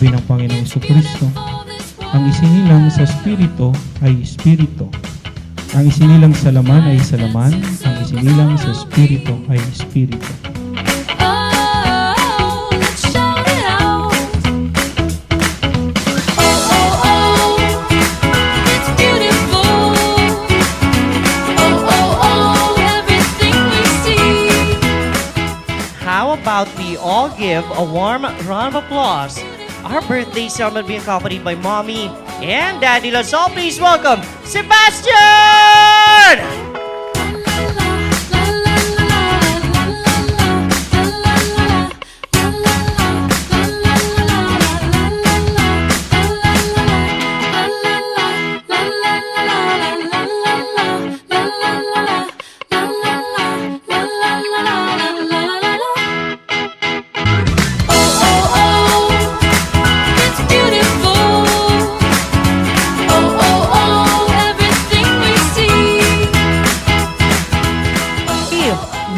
sinabi ng Panginoong Jesucristo, ang isinilang sa Espiritu ay Espiritu. Ang isinilang sa laman ay sa laman, ang isinilang sa Espiritu ay Espiritu. How about we all give a warm round of applause? Our birthday ceremony will be accompanied by Mommy and Daddy. Let's all please welcome Sebastian!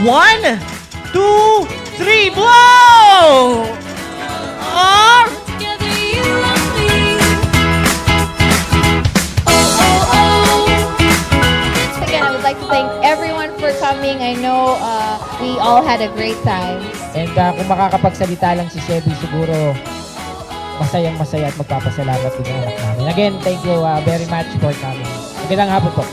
One, two, three, blow! Or Again, I would like to thank everyone for coming. I know we all had a great time. And kung makakapagsalita lang si Chevy, siguro masayang-masaya at magpapasalamat din ang anak namin. Again, thank you very much for coming. Magandang hapon po.